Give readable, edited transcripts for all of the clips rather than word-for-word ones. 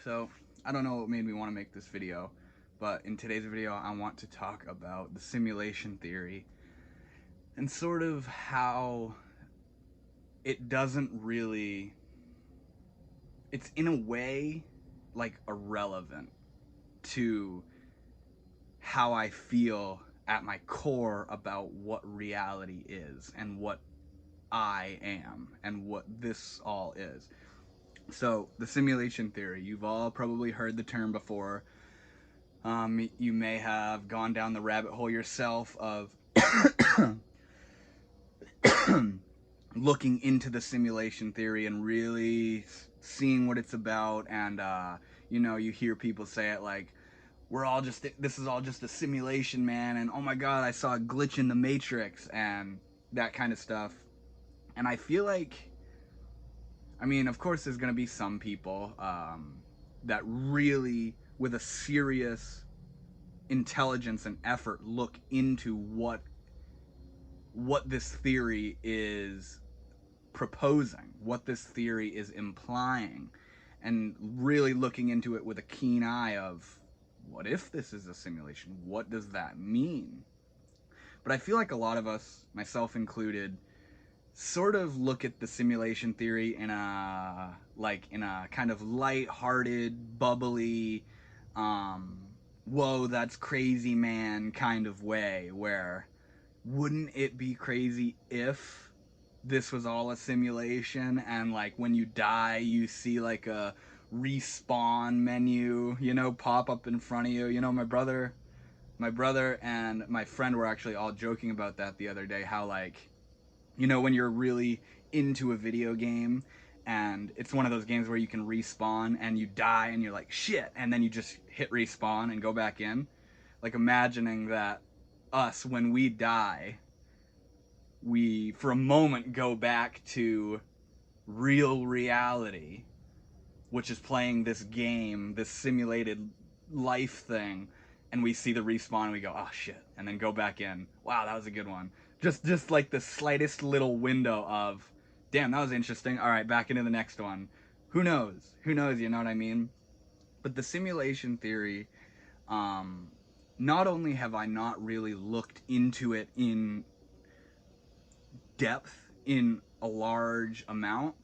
So, I don't know what made me want to make this video, but in today's video I want to talk about the simulation theory and sort of how it doesn't really, it's in a way like irrelevant to how I feel at my core about what reality is and what I am and what this all is. So, the simulation theory, you've all probably heard the term before. You may have gone down the rabbit hole yourself of looking into the simulation theory and really seeing what it's about. And, you hear people say it like, this is all just a simulation, man. And oh my God, I saw a glitch in the Matrix and that kind of stuff. And I feel like, of course, there's going to be some people that really, with a serious intelligence and effort, look into what this theory is proposing, what this theory is implying, and really looking into it with a keen eye of, what if this is a simulation? What does that mean? But I feel like a lot of us, myself included, sort of look at the simulation theory in a kind of light-hearted, bubbly, whoa, that's crazy, man kind of way, where wouldn't it be crazy if this was all a simulation and like when you die you see like a respawn menu, pop up in front of you. My brother and my friend were actually all joking about that the other day, how like, when you're really into a video game and it's one of those games where you can respawn and you die and you're like, shit, and then you just hit respawn and go back in. Like, imagining that us, when we die, we for a moment go back to real reality, which is playing this game, this simulated life thing, and we see the respawn and we go, oh shit, and then go back in. Wow, that was a good one. Just like the slightest little window of, damn, that was interesting. All right, back into the next one. Who knows? You know what I mean? But the simulation theory, not only have I not really looked into it in depth in a large amount,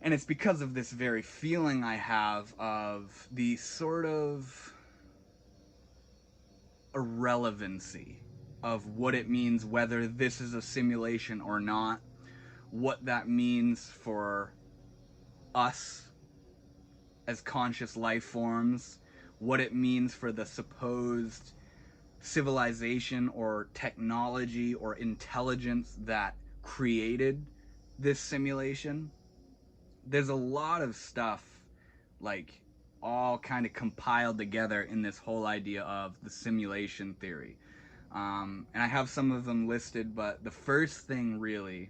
and it's because of this very feeling I have of the sort of irrelevancy of what it means, whether this is a simulation or not, what that means for us as conscious life forms, what it means for the supposed civilization or technology or intelligence that created this simulation. There's a lot of stuff like all kind of compiled together in this whole idea of the simulation theory. And I have some of them listed, but the first thing really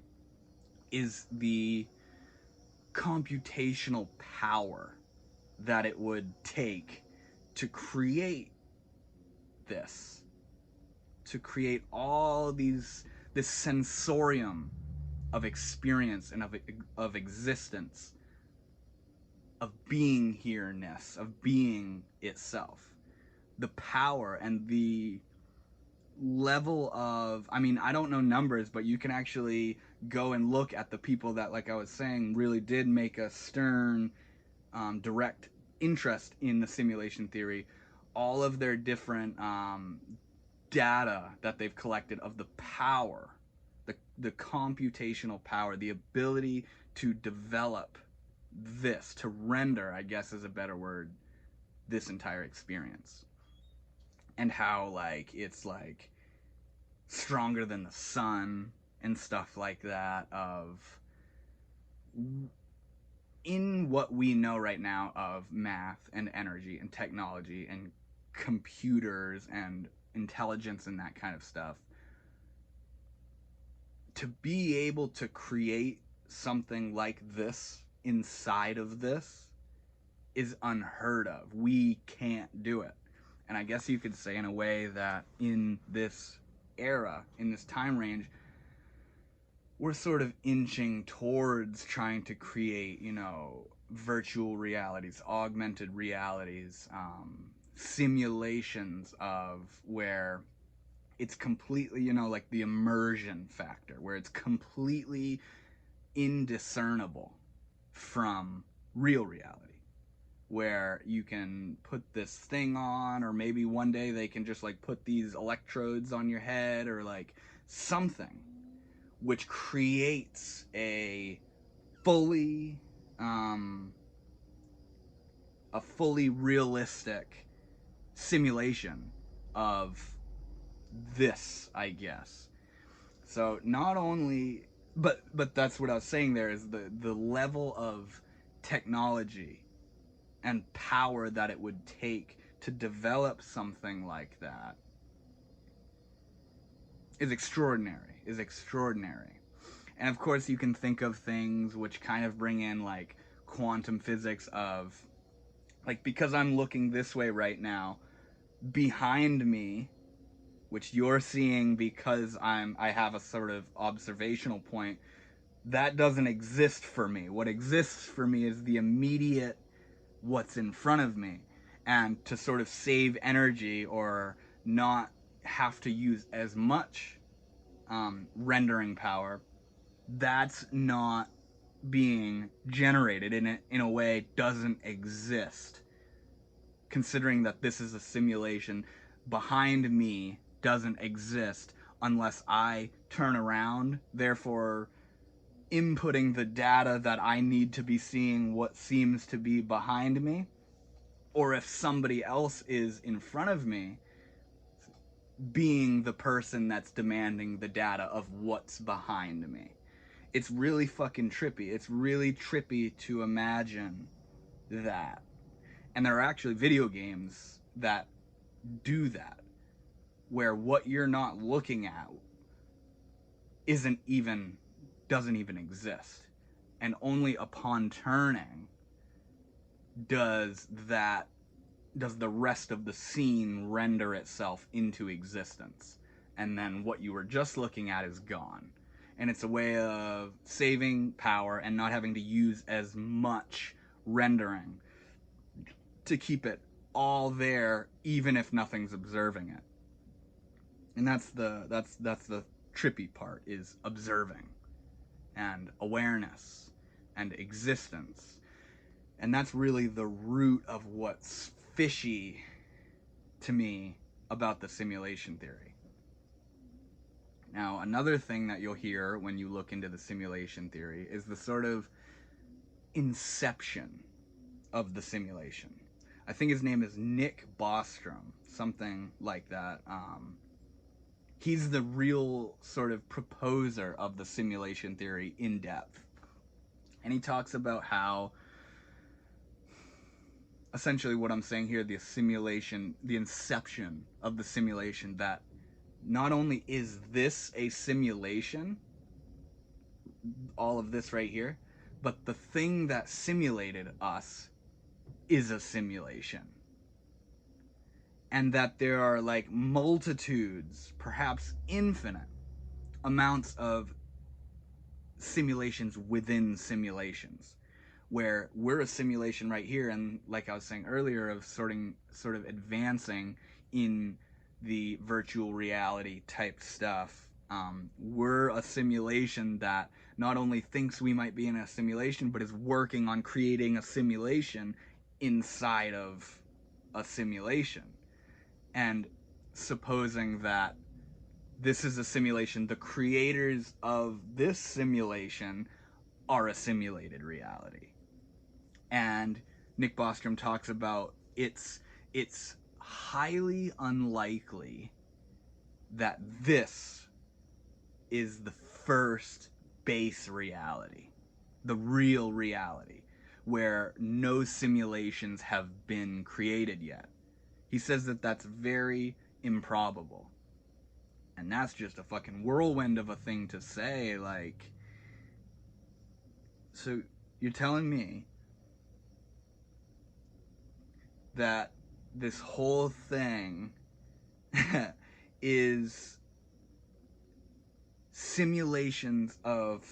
is the computational power that it would take to create this, to create all this sensorium of experience and of existence, of being here-ness, of being itself. The power and the level of, I don't know numbers, but you can actually go and look at the people that, like I was saying, really did make a stern, direct interest in the simulation theory. All of their different data that they've collected of the power, the computational power, the ability to develop this, to render, I guess is a better word, this entire experience. And how like it's like stronger than the sun and stuff like that, of in what we know right now of math and energy and technology and computers and intelligence and that kind of stuff, to be able to create something like this inside of this is unheard of. We can't do it. And I guess you could say in a way that in this era, in this time range, we're sort of inching towards trying to create, virtual realities, augmented realities, simulations of where it's completely, like the immersion factor, where it's completely indiscernible from real reality, where you can put this thing on, or maybe one day they can just like put these electrodes on your head, or like something which creates a fully realistic simulation of this, I guess. So not only, but that's what I was saying there, is the level of technology and power that it would take to develop something like that is extraordinary. And of course you can think of things which kind of bring in like quantum physics of, like, because I'm looking this way right now, behind me, which you're seeing because I have a sort of observational point, that doesn't exist for me. What exists for me is the immediate what's in front of me. And to sort of save energy or not have to use as much rendering power, that's not being generated in a way doesn't exist. Considering that this is a simulation, behind me doesn't exist unless I turn around, therefore inputting the data that I need to be seeing what seems to be behind me, or if somebody else is in front of me, being the person that's demanding the data of what's behind me. It's really fucking trippy. It's really trippy to imagine that. And there are actually video games that do that, where what you're not looking at doesn't even exist. And only upon turning does the rest of the scene render itself into existence. And then what you were just looking at is gone. And it's a way of saving power and not having to use as much rendering to keep it all there, even if nothing's observing it. And that's the trippy part, is observing and awareness and existence. And that's really the root of what's fishy to me about the simulation theory. Now, another thing that you'll hear when you look into the simulation theory is the sort of inception of the simulation. I think his name is Nick Bostrom, something like that. He's the real sort of proposer of the simulation theory in depth. And he talks about how, essentially what I'm saying here, the simulation, the inception of the simulation, that not only is this a simulation, all of this right here, but the thing that simulated us is a simulation. And that there are like multitudes, perhaps infinite amounts of simulations within simulations, where we're a simulation right here, and like I was saying earlier, of sort of advancing in the virtual reality type stuff. We're a simulation that not only thinks we might be in a simulation, but is working on creating a simulation inside of a simulation. And supposing that this is a simulation, the creators of this simulation are a simulated reality. And Nick Bostrom talks about it's highly unlikely that this is the first base reality, the real reality, where no simulations have been created yet. He says that that's very improbable. And that's just a fucking whirlwind of a thing to say, like... So, you're telling me that this whole thing is simulations of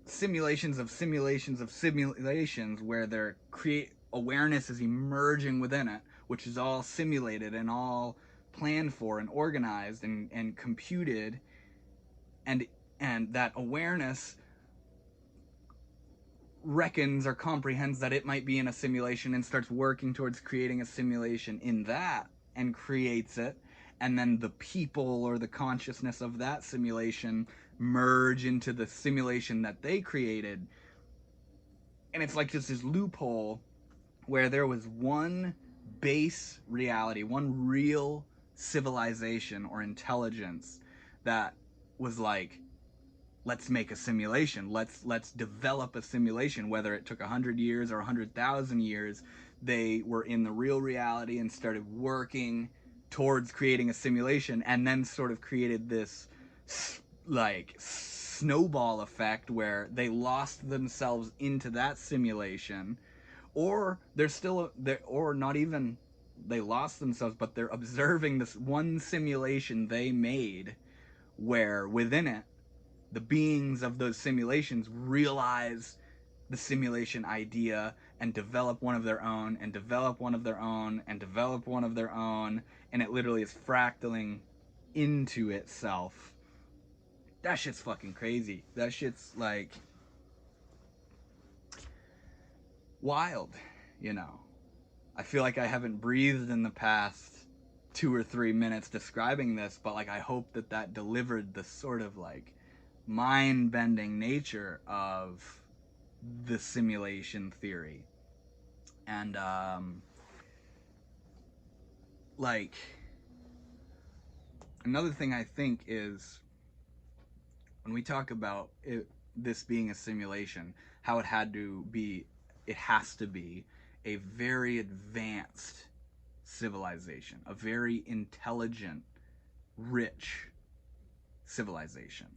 simulations of simulations of simulations where their create awareness is emerging within it, which is all simulated and all planned for and organized and computed, and that awareness reckons or comprehends that it might be in a simulation and starts working towards creating a simulation in that and creates it, and then the people or the consciousness of that simulation merge into the simulation that they created. And it's like just this loophole where there was one base reality, one real civilization or intelligence that was like, let's make a simulation. Let's develop a simulation. Whether it took 100 years or 100,000 years, they were in the real reality and started working towards creating a simulation, and then sort of created this like snowball effect where they lost themselves into that simulation, or they're still or not even they lost themselves, but they're observing this one simulation they made, where within it the beings of those simulations realize the simulation idea and develop one of their own and develop one of their own and develop one of their own, and it literally is fractaling into itself. That shit's fucking crazy. That shit's like wild, you know. I feel like I haven't breathed in the past 2 or 3 minutes describing this, but like I hope that that delivered the sort of like mind-bending nature of the simulation theory. And like another thing I think is when we talk about this being a simulation, how it has to be a very advanced civilization, a very intelligent, rich civilization.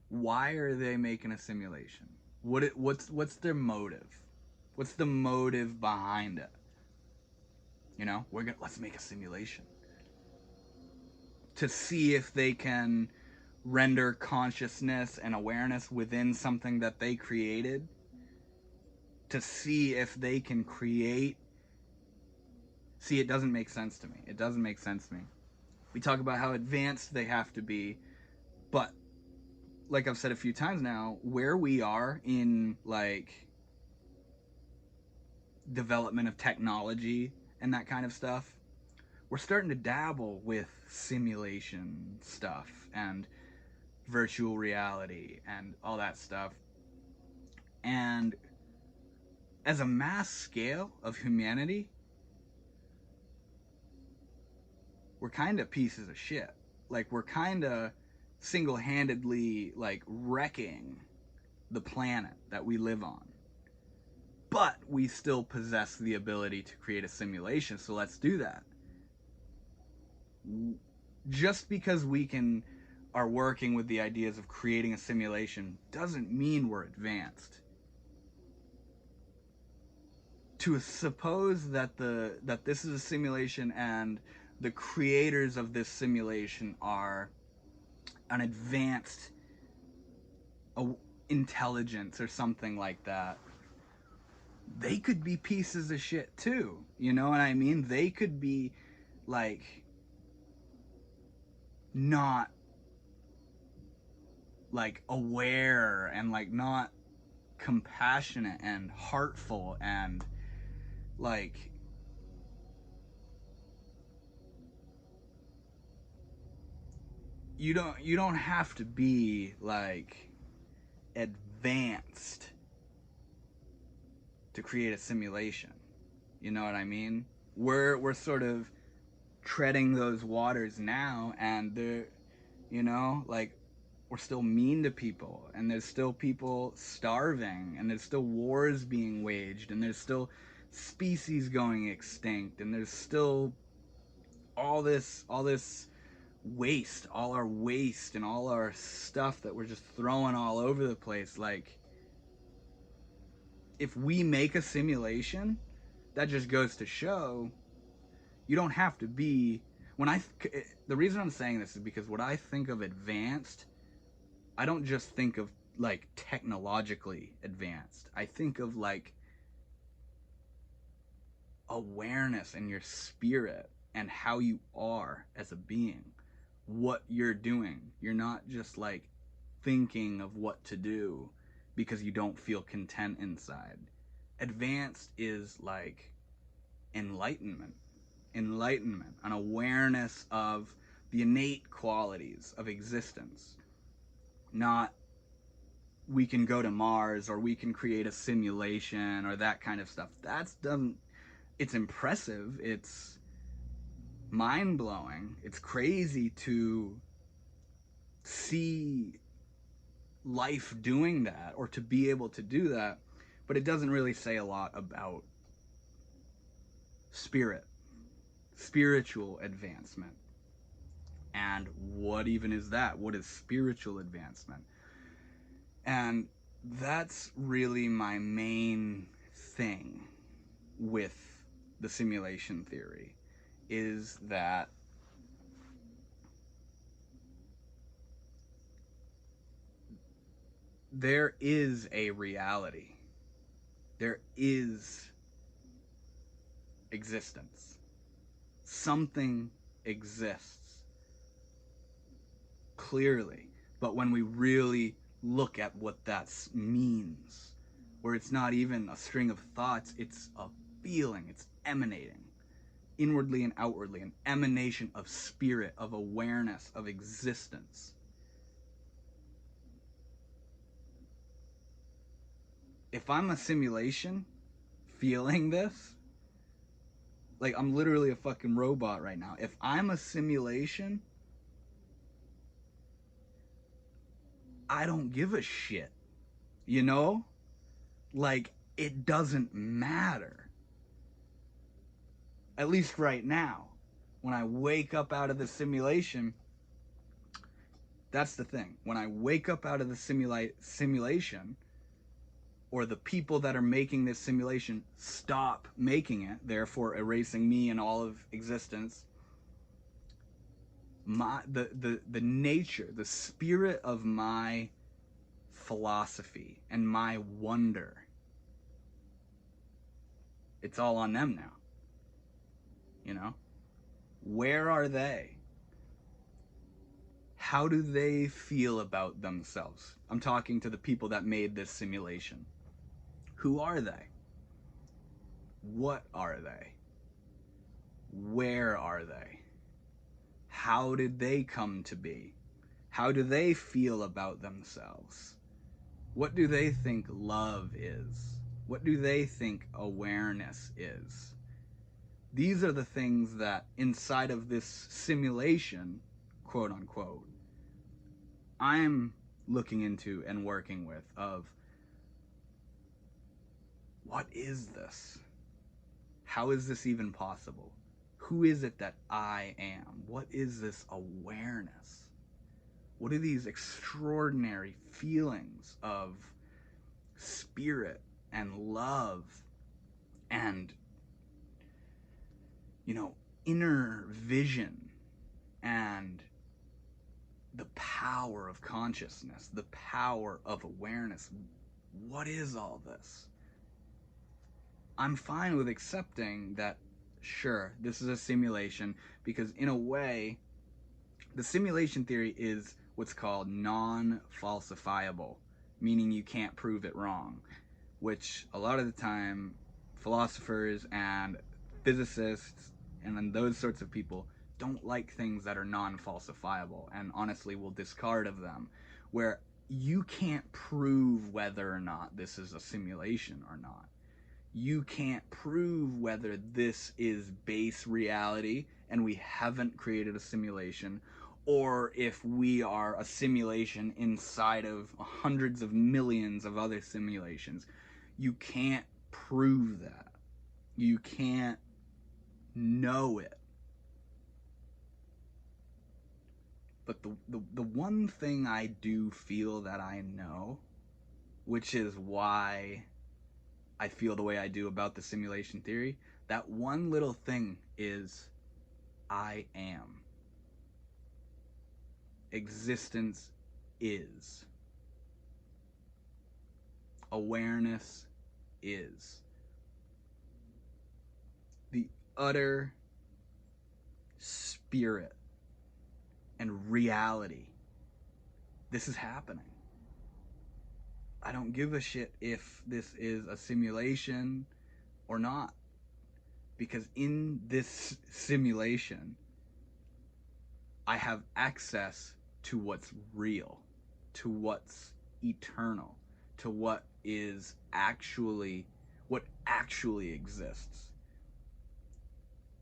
Why are they making a simulation? What's their motive? What's the motive behind it? You know, let's make a simulation to see if they can render consciousness and awareness within something that they created, to see if they can create. See, it doesn't make sense to me. It doesn't make sense to me. We talk about how advanced they have to be, but like I've said a few times now, where we are in like development of technology and that kind of stuff, we're starting to dabble with simulation stuff and virtual reality and all that stuff. And as a mass scale of humanity, we're kind of pieces of shit. Like, we're kind of single-handedly like wrecking the planet that we live on. But we still possess the ability to create a simulation, so let's do that. Just because we are working with the ideas of creating a simulation doesn't mean we're advanced. To suppose that this is a simulation and the creators of this simulation are an advanced intelligence or something like that, they could be pieces of shit too. You know what I mean? They could be like not like aware and like not compassionate and heartful and like you don't have to be like advanced to create a simulation. You know what I mean? We're sort of treading those waters now, and they're, you know, like, we're still mean to people, and there's still people starving, and there's still wars being waged, and there's still species going extinct, and there's still all this waste, all our waste and all our stuff that we're just throwing all over the place. Like, if we make a simulation, that just goes to show you don't have to be, the reason I'm saying this is because what I think of advanced I don't just think of like technologically advanced. I think of like awareness and your spirit and how you are as a being, what you're doing. You're not just like thinking of what to do because you don't feel content inside. Advanced is like enlightenment, an awareness of the innate qualities of existence. Not we can go to Mars or we can create a simulation or that kind of stuff. That's doesn't it's impressive, it's mind blowing, it's crazy to see life doing that or to be able to do that, but it doesn't really say a lot about spirit, spiritual advancement. And what even is that? What is spiritual advancement? And that's really my main thing with the simulation theory, is that there is a reality. There is existence. Something exists clearly. But when we really look at what that means, where it's not even a string of thoughts, it's a feeling, it's emanating inwardly and outwardly, an emanation of spirit, of awareness, of existence. If I'm a simulation feeling this, like I'm literally a fucking robot right now. If I'm a simulation, I don't give a shit. You know? Like, it doesn't matter. At least right now. When I wake up out of the simulation, that's the thing. When I wake up out of the simulation, or the people that are making this simulation stop making it, therefore erasing me and all of existence, the nature, the spirit of my philosophy and my wonder, it's all on them now. You know? Where are they? How do they feel about themselves? I'm talking to the people that made this simulation. Who are they? What are they? Where are they? How did they come to be? How do they feel about themselves? What do they think love is? What do they think awareness is? These are the things that inside of this simulation, quote unquote, I'm looking into and working with, of what is this? How is this even possible? Who is it that I am? What is this awareness? What are these extraordinary feelings of spirit and love and, you know, inner vision and the power of consciousness, the power of awareness? What is all this? I'm fine with accepting that, sure, this is a simulation, because in a way, the simulation theory is what's called non-falsifiable, meaning you can't prove it wrong, which a lot of the time philosophers and physicists and those sorts of people don't like things that are non-falsifiable, and honestly will discard of them, where you can't prove whether or not this is a simulation or not. You can't prove whether this is base reality and we haven't created a simulation, or if we are a simulation inside of hundreds of millions of other simulations. You can't prove that. You can't know it. But the one thing I do feel that I know, which is why I feel the way I do about the simulation theory, that one little thing is I am. Existence is. Awareness is. The utter spirit and reality. This is happening. I don't give a shit if this is a simulation or not. Because in this simulation, I have access to what's real, to what's eternal, to what actually exists.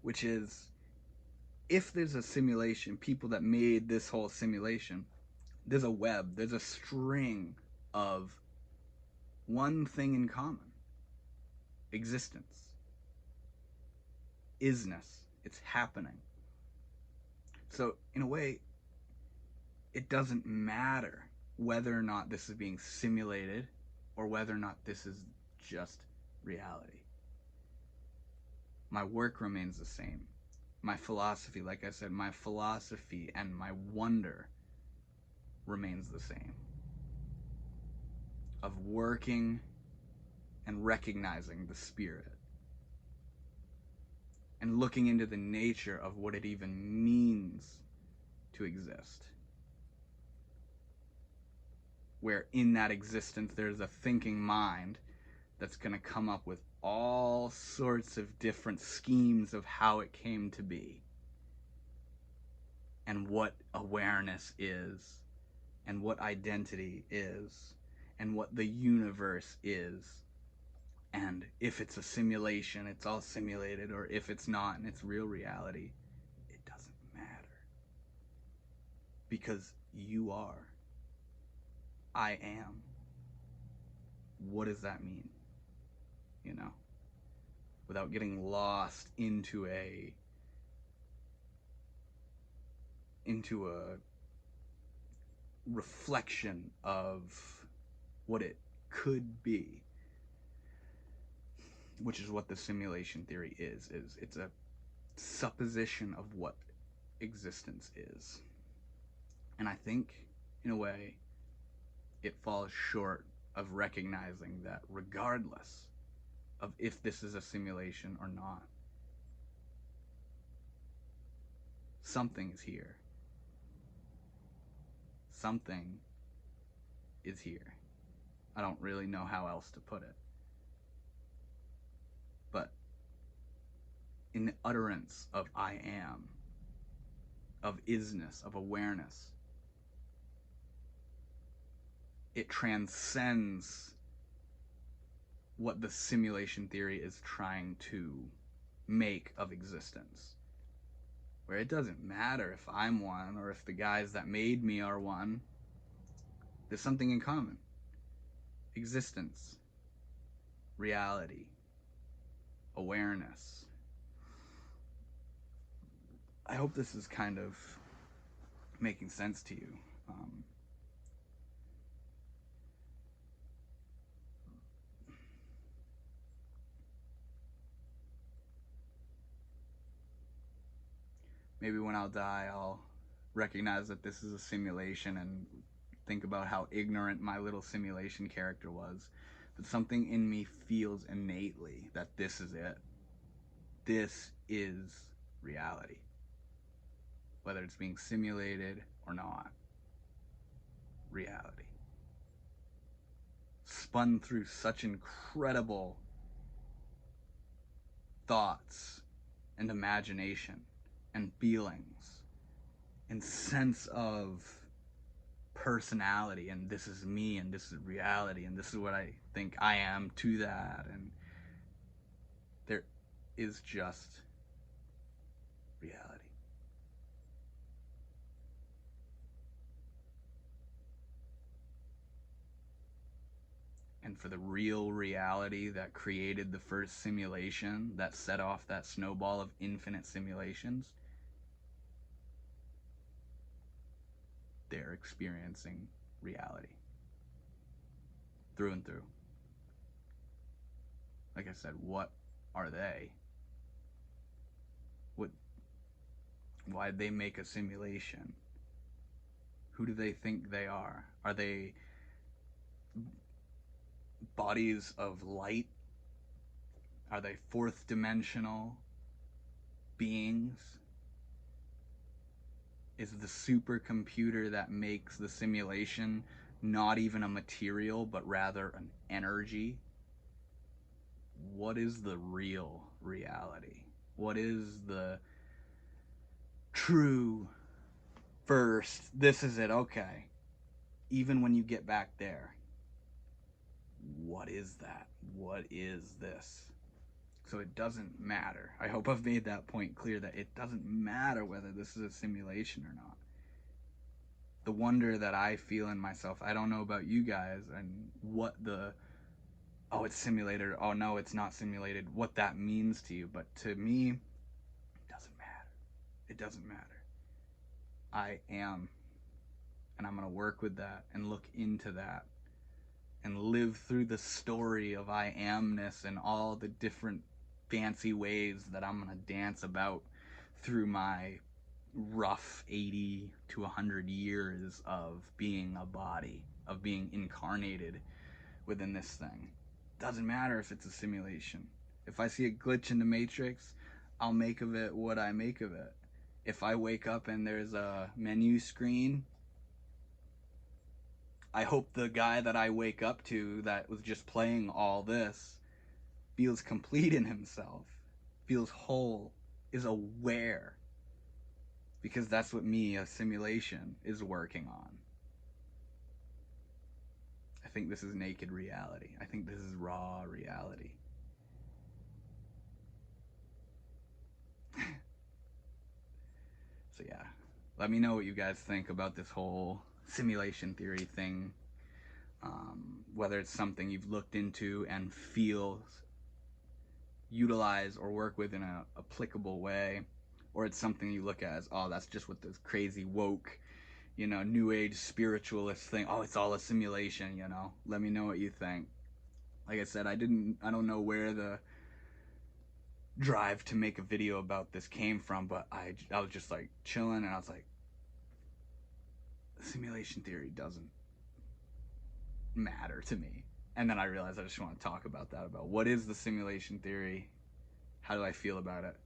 Which is, if there's a simulation, people that made this whole simulation, there's a web, there's a string of one thing in common: existence, isness. It's happening. So in a way, it doesn't matter whether or not this is being simulated or whether or not this is just reality. My work remains the same. My philosophy, like I said, my philosophy and my wonder remains the same. Of working and recognizing the spirit. And looking into the nature of what it even means to exist. Where in that existence there's a thinking mind that's going to come up with all sorts of different schemes of how it came to be. And what awareness is. And what identity is. And what the universe is. And if it's a simulation, it's all simulated, or if it's not and it's real reality, it doesn't matter. Because you are. I am. What does that mean? You know? Without getting lost into a reflection of what it could be. Which is what the simulation theory is it's a supposition of what existence is. And I think, in a way, it falls short of recognizing that regardless of if this is a simulation or not, something is here. Something is here. I don't really know how else to put it. But in the utterance of I am, of isness, of awareness, it transcends what the simulation theory is trying to make of existence. Where it doesn't matter if I'm one or if the guys that made me are one. There's something in common. Existence, reality, awareness. I hope this is kind of making sense to you. Maybe when I'll die, I'll recognize that this is a simulation and think about how ignorant my little simulation character was. But something in me feels innately that this is it. This is reality. Whether it's being simulated or not. Reality. Spun through such incredible thoughts and imagination and feelings and sense of personality, and this is me and this is reality and this is what I think I am to that, and there is just reality. And for the real reality that created the first simulation, that set off that snowball of infinite simulations, they're experiencing reality. Through and through. Like I said, what are they? Why'd they make a simulation? Who do they think they are? Are they bodies of light? Are they fourth dimensional beings? Is the supercomputer that makes the simulation not even a material, but rather an energy? What is the real reality? What is the true first? This is it, okay. Even when you get back there, what is that? What is this? So it doesn't matter. I hope I've made that point clear, that it doesn't matter whether this is a simulation or not. The wonder that I feel in myself, I don't know about you guys, and what the, oh, it's simulated, oh no, it's not simulated, what that means to you. But to me, it doesn't matter. It doesn't matter. I am. And I'm going to work with that and look into that and live through the story of I amness and all the different fancy ways that I'm going to dance about through my rough 80 to 100 years of being a body, of being incarnated within this thing. Doesn't matter if it's a simulation. If I see a glitch in the matrix, I'll make of it what I make of it. If I wake up and there's a menu screen, I hope the guy that I wake up to that was just playing all this feels complete in himself, feels whole, is aware. Because that's what me, a simulation, is working on. I think this is naked reality. I think this is raw reality. So yeah, let me know what you guys think about this whole simulation theory thing. Whether it's something you've looked into and feel utilize or work with in an applicable way, or it's something you look at as, oh, that's just what this crazy woke, new age spiritualist thing, oh, it's all a simulation. Let me know what you think. Like I said, I don't know where the drive to make a video about this came from, but I was just like chilling, and I was like, simulation theory doesn't matter to me. And then I realized I just want to talk about that, about what is the simulation theory, how do I feel about it.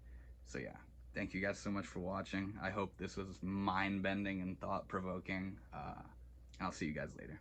So yeah, thank you guys so much for watching. I hope this was mind-bending and thought-provoking. I'll see you guys later.